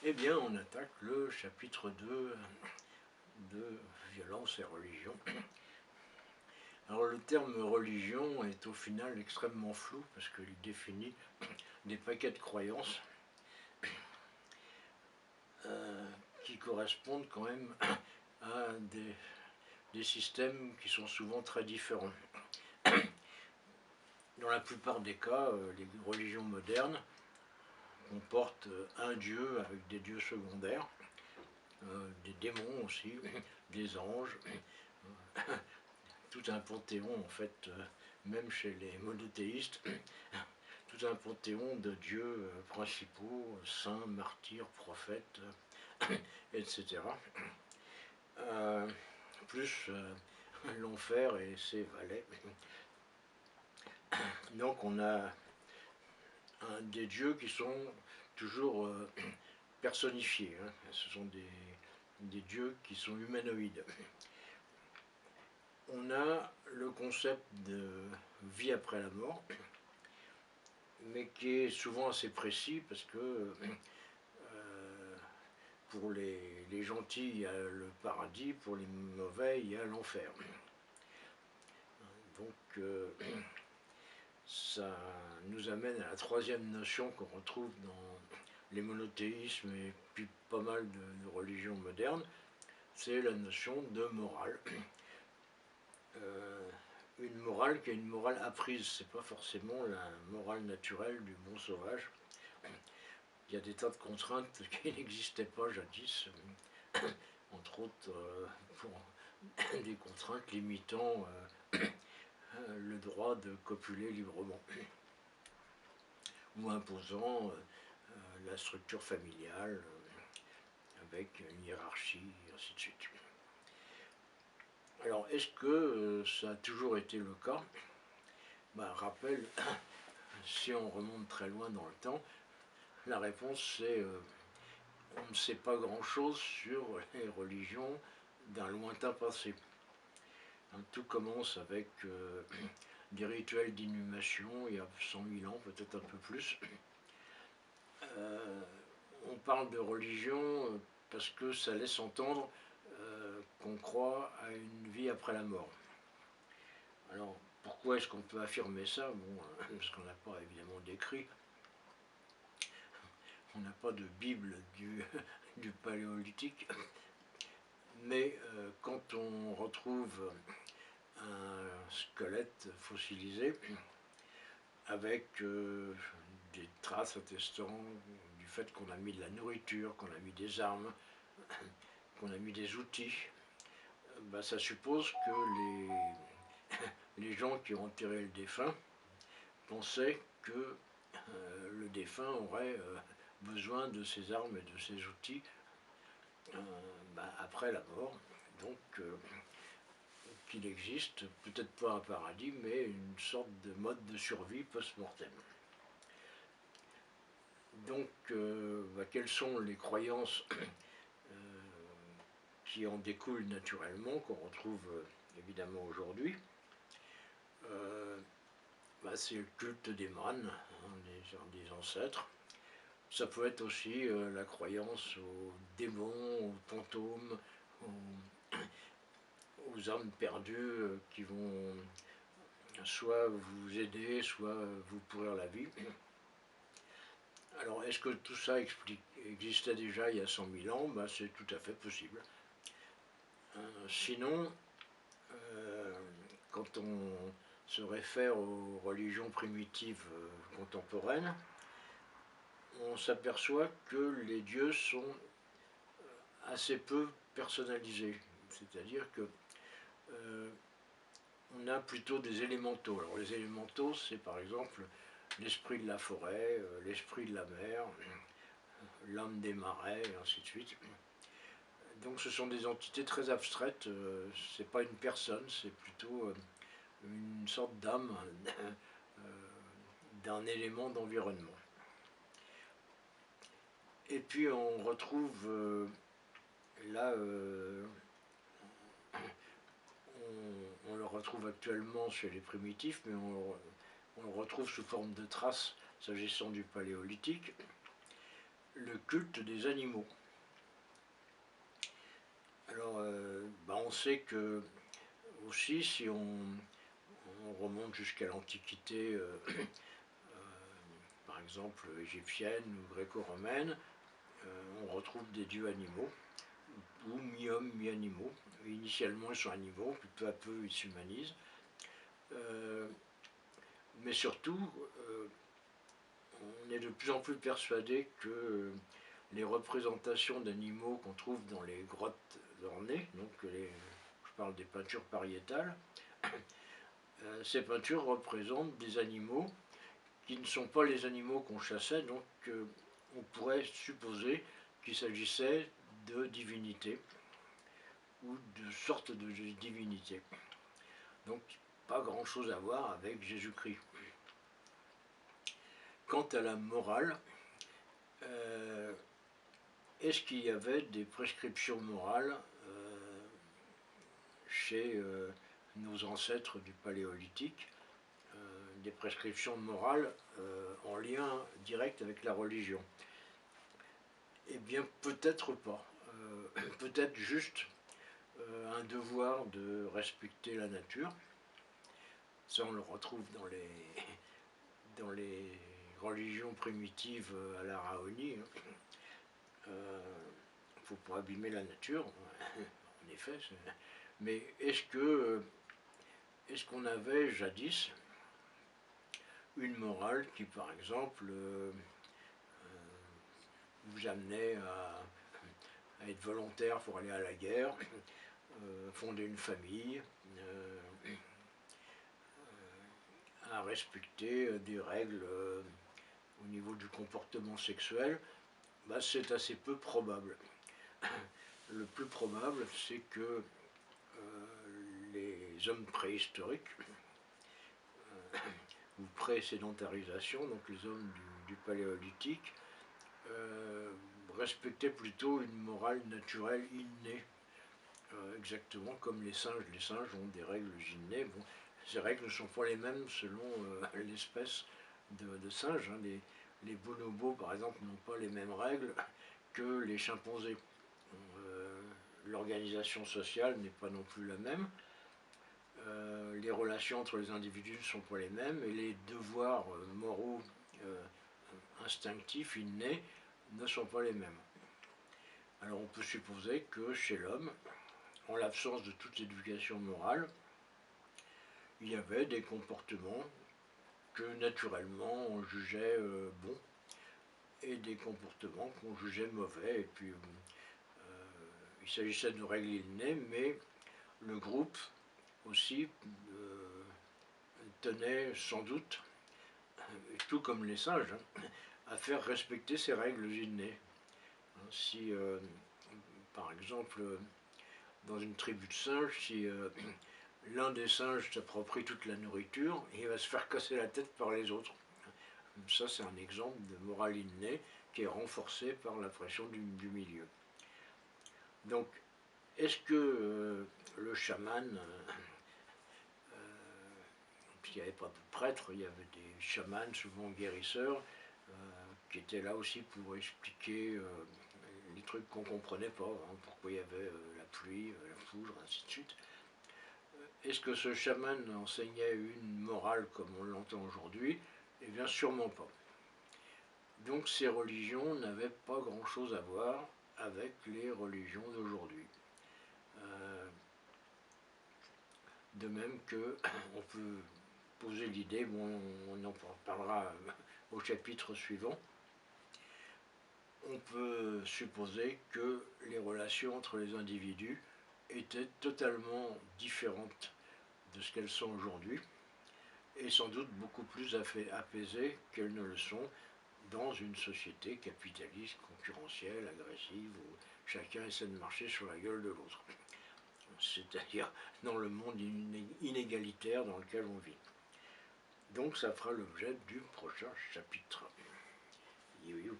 Eh bien, on attaque le chapitre 2 de Violence et religion. Alors le terme religion est au final extrêmement flou parce qu'il définit des paquets de croyances qui correspondent quand même à des systèmes qui sont souvent très différents. Dans la plupart des cas, les religions modernes comportent un dieu avec des dieux secondaires, des démons aussi, des anges, tout un panthéon en fait, même chez les monothéistes, tout un panthéon de dieux principaux, saints, martyrs, prophètes, etc. Plus l'enfer et ses valets. Donc on a des dieux qui sont toujours personnifiés, hein. Ce sont des dieux qui sont humanoïdes. On a le concept de vie après la mort, mais qui est souvent assez précis parce que pour les gentils, il y a le paradis, pour les mauvais, il y a l'enfer. Donc ça nous amène à la troisième notion qu'on retrouve dans les monothéismes et puis pas mal de religions modernes, c'est la notion de morale. Une morale qui est une morale apprise, c'est pas forcément la morale naturelle du bon sauvage. Il y a des tas de contraintes qui n'existaient pas jadis, entre autres pour des contraintes limitant le droit de copuler librement ou imposant la structure familiale avec une hiérarchie, et ainsi de suite. Alors, est-ce que ça a toujours été le cas? Rappel, si on remonte très loin dans le temps, la réponse c'est on ne sait pas grand-chose sur les religions d'un lointain passé. Tout commence avec des rituels d'inhumation il y a 100 000 ans, peut-être un peu plus. On parle de religion parce que ça laisse entendre qu'on croit à une vie après la mort. Alors, pourquoi est-ce qu'on peut affirmer ça? Bon, parce qu'on n'a pas évidemment d'écrit. On n'a pas de Bible du Paléolithique. Mais quand on retrouve un squelette fossilisé avec des traces attestant du fait qu'on a mis de la nourriture, qu'on a mis des armes, qu'on a mis des outils, ça suppose que les gens qui ont enterré le défunt pensaient que le défunt aurait besoin de ses armes et de ses outils après la mort. Donc qu'il existe, peut-être pas un paradis, mais une sorte de mode de survie post-mortem. Donc, quelles sont les croyances qui en découlent naturellement, qu'on retrouve évidemment aujourd'hui? C'est le culte des mânes, des ancêtres. Ça peut être aussi la croyance aux démons, aux fantômes, aux âmes perdues qui vont soit vous aider, soit vous pourrir la vie. Alors, est-ce que tout ça existait déjà il y a 100 000 ans? C'est tout à fait possible. Sinon, quand on se réfère aux religions primitives contemporaines, on s'aperçoit que les dieux sont assez peu personnalisés. C'est-à-dire que on a plutôt des élémentaux. Alors les élémentaux, c'est par exemple l'esprit de la forêt, l'esprit de la mer, l'âme des marais, et ainsi de suite. Donc ce sont des entités très abstraites, c'est pas une personne, c'est plutôt une sorte d'âme d'un élément d'environnement. Et puis on retrouve là, on le retrouve actuellement chez les primitifs, mais on le retrouve retrouve sous forme de traces, s'agissant du paléolithique, le culte des animaux. Alors, on sait que, aussi, si on remonte jusqu'à l'Antiquité, par exemple égyptienne ou gréco-romaine, on retrouve des dieux animaux, ou mi-hommes, mi-animaux. Initialement, ils sont animaux, puis peu à peu, ils s'humanisent. Mais surtout, on est de plus en plus persuadé que les représentations d'animaux qu'on trouve dans les grottes ornées, donc je parle des peintures pariétales, ces peintures représentent des animaux qui ne sont pas les animaux qu'on chassait, donc on pourrait supposer qu'il s'agissait de divinités ou de sortes de divinités. Donc pas grand chose à voir avec Jésus-Christ. Quant à la morale, est-ce qu'il y avait des prescriptions morales chez nos ancêtres du Paléolithique, des prescriptions morales en lien direct avec la religion? Eh bien, peut-être pas. Peut-être juste un devoir de respecter la nature. Ça, on le retrouve dans les religions primitives à la Raoni. Il ne faut pas abîmer la nature, en effet. Mais est-ce qu'on avait jadis une morale qui, par exemple, vous amenait à être volontaire pour aller à la guerre, fonder une famille, à respecter des règles au niveau du comportement sexuel? C'est assez peu probable. Le plus probable, c'est que les hommes préhistoriques, ou pré-sédentarisation, donc les hommes du Paléolithique, respectaient plutôt une morale naturelle innée, exactement comme les singes. Les singes ont des règles innées. Bon, ces règles ne sont pas les mêmes selon l'espèce de singe. Hein. Les bonobos, par exemple, n'ont pas les mêmes règles que les chimpanzés. L'organisation sociale n'est pas non plus la même. Les relations entre les individus ne sont pas les mêmes, et les devoirs moraux instinctifs, innés, ne sont pas les mêmes. Alors on peut supposer que chez l'homme, en l'absence de toute éducation morale, il y avait des comportements que naturellement on jugeait bons, et des comportements qu'on jugeait mauvais. Et puis il s'agissait de règles innées, mais le groupe aussi tenait sans doute, tout comme les singes, à faire respecter ces règles innées. Si, par exemple, dans une tribu de singes, si l'un des singes s'approprie toute la nourriture, il va se faire casser la tête par les autres. Ça, c'est un exemple de morale innée qui est renforcé par la pression du milieu. Donc, est-ce que le chaman, puisqu'il n'y avait pas de prêtres, il y avait des chamans, souvent guérisseurs, qui étaient là aussi pour expliquer les trucs qu'on ne comprenait pas, hein, pourquoi il y avait la pluie, la foudre, ainsi de suite. Est-ce que ce chaman enseignait une morale comme on l'entend aujourd'hui? Eh bien, sûrement pas. Donc ces religions n'avaient pas grand-chose à voir avec les religions d'aujourd'hui. De même qu'on peut poser l'idée, bon, on en parlera au chapitre suivant, on peut supposer que les relations entre les individus étaient totalement différentes de ce qu'elles sont aujourd'hui, et sans doute beaucoup plus apaisées qu'elles ne le sont dans une société capitaliste, concurrentielle, agressive, où chacun essaie de marcher sur la gueule de l'autre. C'est-à-dire dans le monde inégalitaire dans lequel on vit. Donc ça fera l'objet du prochain chapitre. Yo yo.